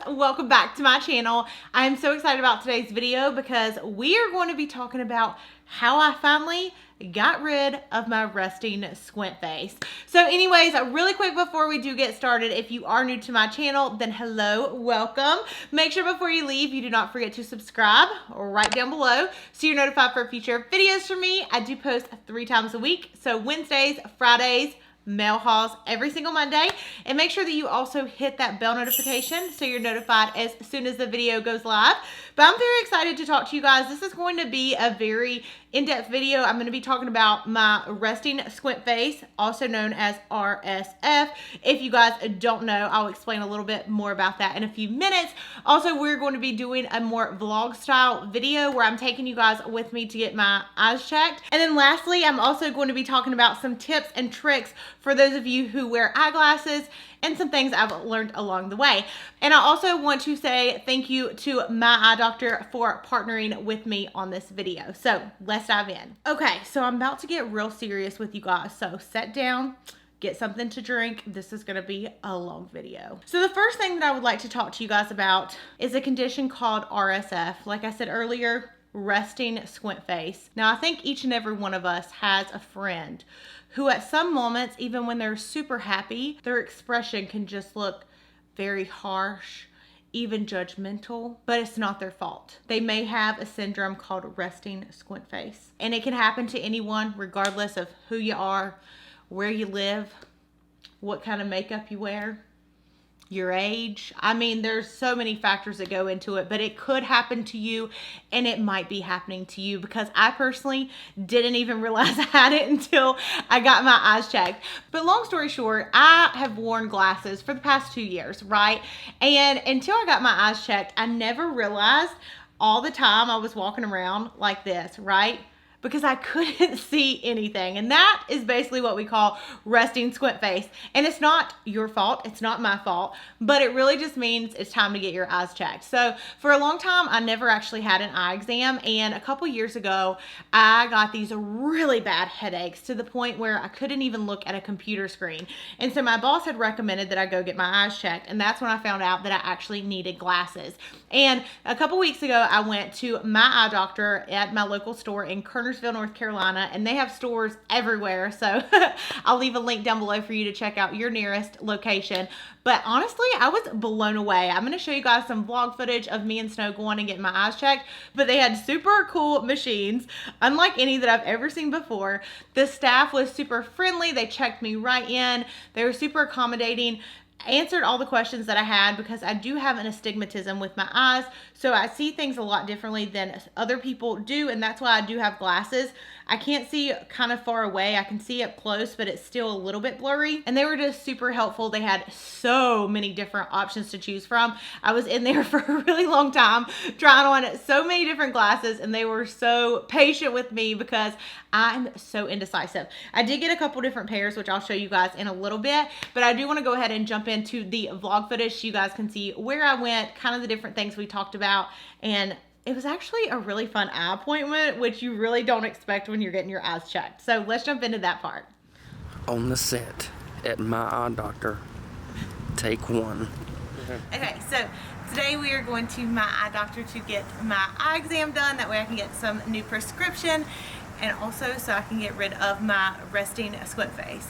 welcome back to my channel. I'm so excited about today's video because we are going to be talking about how I finally got rid of my resting squint face. So anyways, really quick before we do get started, if you are new to my channel, then hello, welcome. Make sure before you leave, you do not forget to subscribe right down below so you're notified for future videos from me. I do post 3 times a week, so Wednesdays, Fridays, mail hauls every single Monday, and make sure that you also hit that bell notification so you're notified as soon as the video goes live. But I'm very excited to talk to you guys. This is going to be a very in-depth video. I'm going to be talking about my resting squint face, also known as RSF. If you guys don't know, I'll explain a little bit more about that in a few minutes. Also, we're going to be doing a more vlog style video where I'm taking you guys with me to get my eyes checked. And then lastly, I'm also going to be talking about some tips and tricks for those of you who wear eyeglasses and some things I've learned along the way. And I also want to say thank you to MyEyeDr for partnering with me on this video. So let's dive in. Okay, so I'm about to get real serious with you guys. So sit down, get something to drink. This is gonna be a long video. So the first thing that I would like to talk to you guys about is a condition called RSF. Like I said earlier, resting squint face. Now I think each and every one of us has a friend who at some moments, even when they're super happy, their expression can just look very harsh, even judgmental, but it's not their fault. They may have a syndrome called resting squint face. And it can happen to anyone regardless of who you are, where you live, what kind of makeup you wear, your age. I mean, there's so many factors that go into it, but it could happen to you, and it might be happening to you because I personally didn't even realize I had it until I got my eyes checked. But long story short, I have worn glasses for the past 2 years, right? And until I got my eyes checked, I never realized all the time I was walking around like this, right? Because I couldn't see anything. And that is basically what we call resting squint face. And it's not your fault, it's not my fault, but it really just means it's time to get your eyes checked. So for a long time, I never actually had an eye exam. And a couple years ago, I got these really bad headaches to the point where I couldn't even look at a computer screen. And so my boss had recommended that I go get my eyes checked. And that's when I found out that I actually needed glasses. And a couple weeks ago, I went to my eye doctor at my local store in Kernersville, North Carolina, and they have stores everywhere. So I'll leave a link down below for you to check out your nearest location. But honestly, I was blown away. I'm going to show you guys some vlog footage of me and Snow going and getting my eyes checked. But they had super cool machines, unlike any that I've ever seen before. The staff was super friendly. They checked me right in. They were super accommodating. Answered all the questions that I had because I do have an astigmatism with my eyes, so I see things a lot differently than other people do, and that's why I do have glasses. I can't see kind of far away. I can see up close, but it's still a little bit blurry, and they were just super helpful. They had so many different options to choose from. I was in there for a really long time trying on so many different glasses, and they were so patient with me because I'm so indecisive. I did get a couple different pairs, which I'll show you guys in a little bit, but I do want to go ahead and jump into the vlog footage so you guys can see where I went, kind of the different things we talked about, and it was actually a really fun eye appointment, which you really don't expect when you're getting your eyes checked. So let's jump into that part. On the set at MyEyeDr, take 1. Okay, so today we are going to MyEyeDr to get my eye exam done. That way I can get some new prescription, and also so I can get rid of my resting squint face.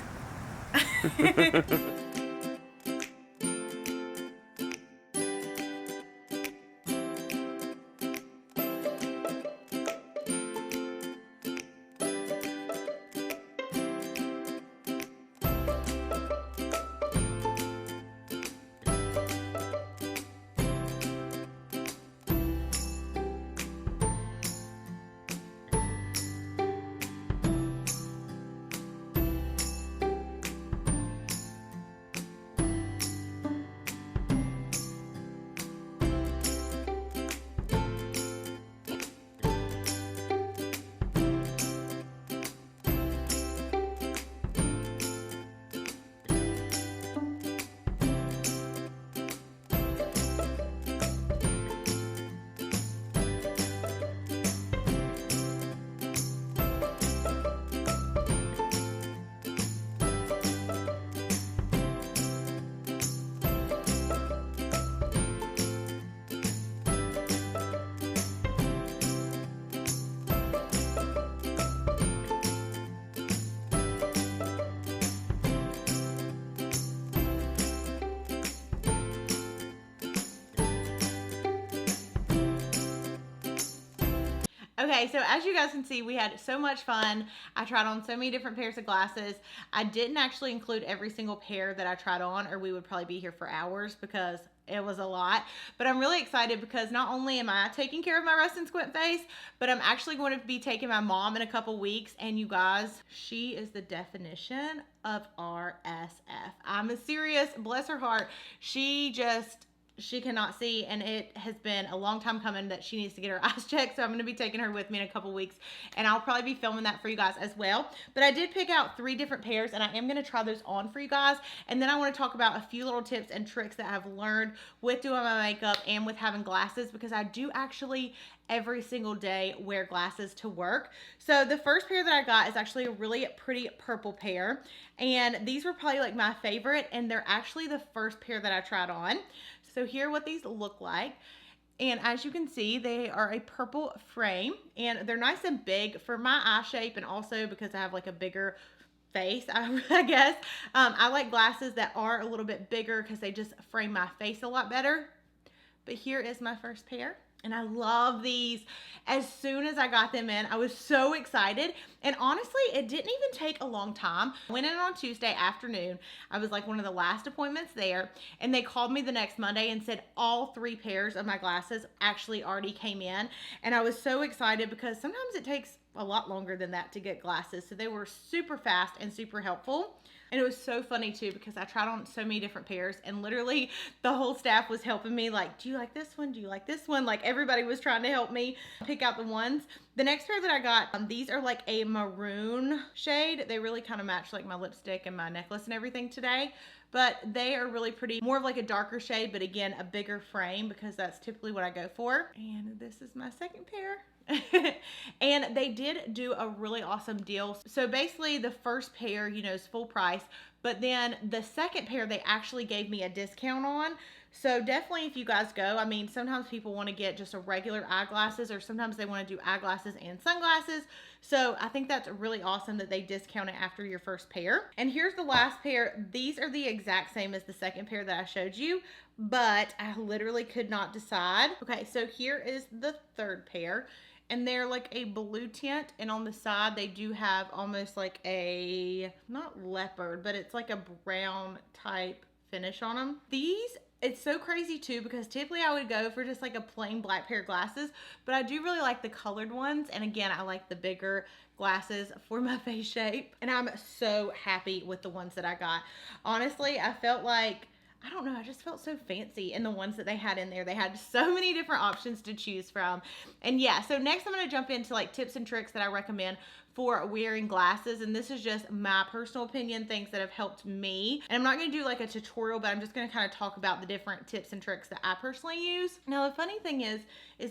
Okay, so as you guys can see, we had so much fun. I tried on so many different pairs of glasses. I didn't actually include every single pair that I tried on, or we would probably be here for hours because it was a lot. But I'm really excited because not only am I taking care of my rust and squint face, but I'm actually going to be taking my mom in a couple weeks. And you guys, she is the definition of RSF. I'm serious, bless her heart. She cannot see, and it has been a long time coming that she needs to get her eyes checked. So I'm going to be taking her with me in a couple weeks, and I'll probably be filming that for you guys as well. But I did pick out 3 different pairs, and I am going to try those on for you guys. And then I want to talk about a few little tips and tricks that I've learned with doing my makeup and with having glasses, because I do actually every single day wear glasses to work. So the first pair that I got is actually a really pretty purple pair, and these were probably like my favorite, and they're actually the first pair that I tried on. So here are what these look like. And as you can see, they are a purple frame, and they're nice and big for my eye shape, and also because I have like a bigger face, I guess. I like glasses that are a little bit bigger because they just frame my face a lot better. But here is my first pair. And I love these. As soon as I got them in, I was so excited. And honestly, it didn't even take a long time. I went in on Tuesday afternoon. I was like one of the last appointments there. And they called me the next Monday and said all 3 pairs of my glasses actually already came in. And I was so excited because sometimes it takes a lot longer than that to get glasses. So they were super fast and super helpful. And it was so funny too, because I tried on so many different pairs, and literally the whole staff was helping me, like, do you like this one? Do you like this one? Like, everybody was trying to help me pick out the ones. The next pair that I got, these are like a maroon shade. They really kind of match like my lipstick and my necklace and everything today. But they are really pretty, more of like a darker shade, but again, a bigger frame, because that's typically what I go for. And this is my second pair. And they did do a really awesome deal. So basically the first pair, you know, is full price, but then the second pair they actually gave me a discount on. So definitely if you guys go, I mean, sometimes people want to get just a regular eyeglasses, or sometimes they want to do eyeglasses and sunglasses. So I think that's really awesome that they discount it after your first pair. And here's the last pair. These are the exact same as the second pair that I showed you, but I literally could not decide. Okay, so here is the third pair. And they're like a blue tint, and on the side they do have almost like a, not leopard, but it's like a brown type finish on them. These, it's so crazy too, because typically I would go for just like a plain black pair of glasses, but I do really like the colored ones. And again, I like the bigger glasses for my face shape, and I'm so happy with the ones that I got. Honestly, I felt like, I don't know, I just felt so fancy in the ones that they had in there. They had so many different options to choose from. And yeah, so next I'm going to jump into like tips and tricks that I recommend for wearing glasses. And this is just my personal opinion, things that have helped me. And I'm not going to do like a tutorial, but I'm just going to kind of talk about the different tips and tricks that I personally use. Now, the funny thing is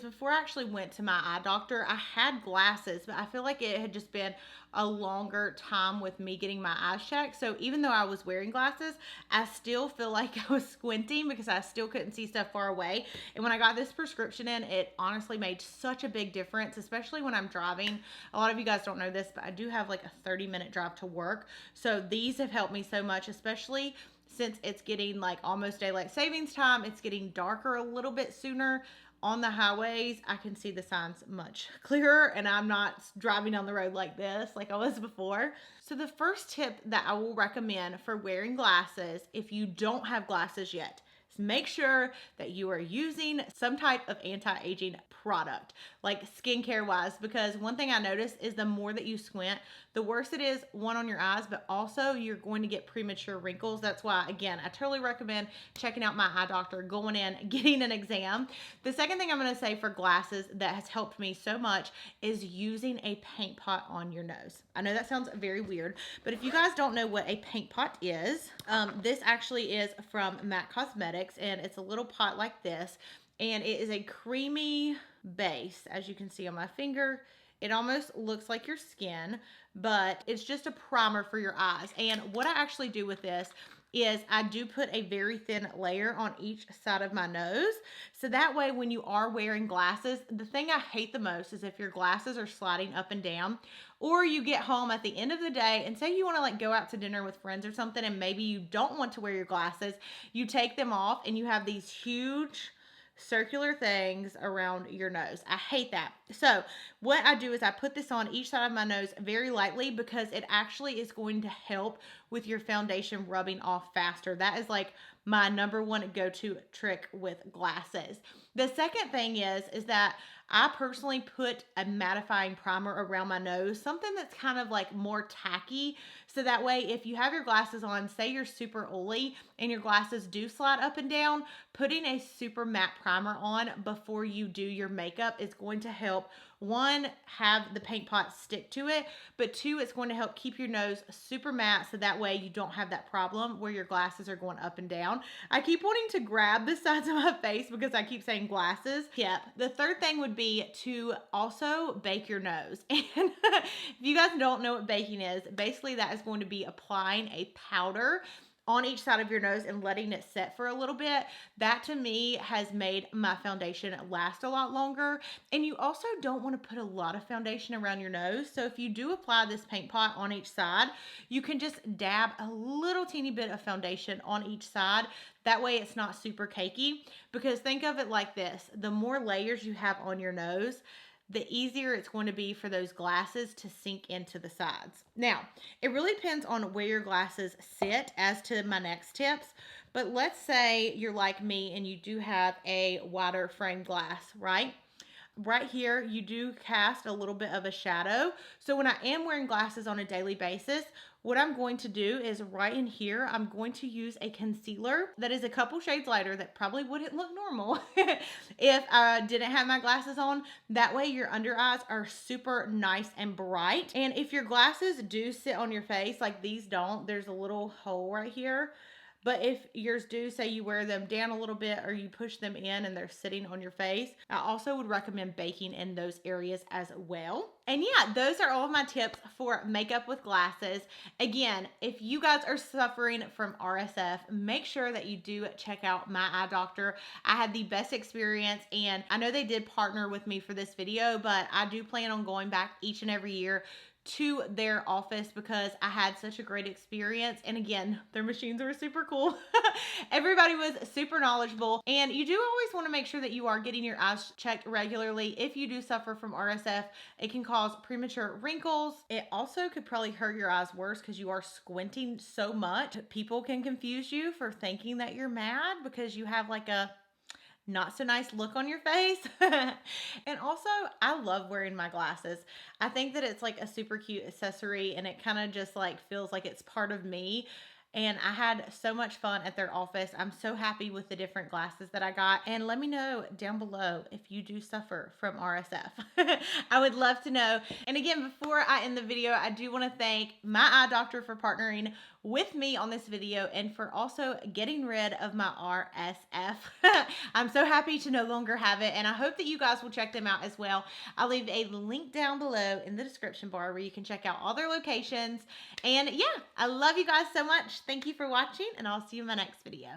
before I actually went to my eye doctor, I had glasses, but I feel like it had just been a longer time with me getting my eyes checked. So even though I was wearing glasses, I still feel like I was squinting because I still couldn't see stuff far away. And when I got this prescription in, it honestly made such a big difference, especially when I'm driving. A lot of you guys don't know this, but I do have like a 30-minute drive to work. So these have helped me so much, especially since it's getting like almost daylight savings time. It's getting darker a little bit sooner on the highways. I can see the signs much clearer, and I'm not driving down the road like this, like I was before. So the first tip that I will recommend for wearing glasses, if you don't have glasses yet, make sure that you are using some type of anti-aging product, like skincare wise, because one thing I noticed is the more that you squint, the worse it is, one, on your eyes, but also you're going to get premature wrinkles. That's why, again, I totally recommend checking out my eye doctor, going in, getting an exam. The second thing I'm going to say for glasses that has helped me so much is using a paint pot on your nose. I know that sounds very weird, but if you guys don't know what a paint pot is, this actually is from MAC Cosmetics. And it's a little pot like this, and it is a creamy base, as you can see on my finger. It almost looks like your skin, but it's just a primer for your eyes. And what I actually do with this is I do put a very thin layer on each side of my nose. So that way, when you are wearing glasses, the thing I hate the most is if your glasses are sliding up and down, or you get home at the end of the day and say you want to like go out to dinner with friends or something, and maybe you don't want to wear your glasses, you take them off and you have these huge circular things around your nose. I hate that. so what I do is I put this on each side of my nose very lightly because it actually is going to help with your foundation rubbing off faster. That is like my number one go-to trick with glasses. The second thing is that I personally put a mattifying primer around my nose, something that's kind of like more tacky. So that way, if you have your glasses on, say you're super oily and your glasses do slide up and down, putting a super matte primer on before you do your makeup is going to help, one, have the paint pot stick to it, but two, it's going to help keep your nose super matte so that way you don't have that problem where your glasses are going up and down. I keep wanting to grab the sides of my face because I keep saying glasses. Yep. The third thing would be to also bake your nose. And if you guys don't know what baking is, basically that is going to be applying a powder on each side of your nose and letting it set for a little bit. That to me has made my foundation last a lot longer. And you also don't want to put a lot of foundation around your nose. So if you do apply this paint pot on each side, you can just dab a little teeny bit of foundation on each side. That way it's not super cakey, because think of it like this: the more layers you have on your nose, the easier it's going to be for those glasses to sink into the sides. Now, it really depends on where your glasses sit as to my next tips, but let's say you're like me and you do have a wider frame glass, right? Right here, you do cast a little bit of a shadow. So when I am wearing glasses on a daily basis, what I'm going to do is right in here, I'm going to use a concealer that is a couple shades lighter that probably wouldn't look normal if I didn't have my glasses on. That way your under eyes are super nice and bright. And if your glasses do sit on your face, like these don't, there's a little hole right here. But if yours do, say you wear them down a little bit or you push them in and they're sitting on your face, I also would recommend baking in those areas as well. And yeah, those are all of my tips for makeup with glasses. Again, if you guys are suffering from RSF, make sure that you do check out My Eye Doctor. I had the best experience, and I know they did partner with me for this video, but I do plan on going back each and every year to their office because I had such a great experience. And again, their machines were super cool. Everybody was super knowledgeable. And you do always want to make sure that you are getting your eyes checked regularly. If you do suffer from RSF, it can cause premature wrinkles. It also could probably hurt your eyes worse because you are squinting so much. People can confuse you for thinking that you're mad because you have like a not so nice look on your face. And also, I love wearing my glasses. I think that it's like a super cute accessory, and it kind of just like feels like it's part of me. And I had so much fun at their office. I'm so happy with the different glasses that I got. And let me know down below if you do suffer from RSF. I would love to know. And again, before I end the video, I do want to thank My Eye Doctor for partnering with me on this video and for also getting rid of my RSF. I'm so happy to no longer have it, and I hope that you guys will check them out as well. I'll leave a link down below in the description bar where you can check out all their locations. And yeah, I love you guys so much. Thank you for watching, and I'll see you in my next video.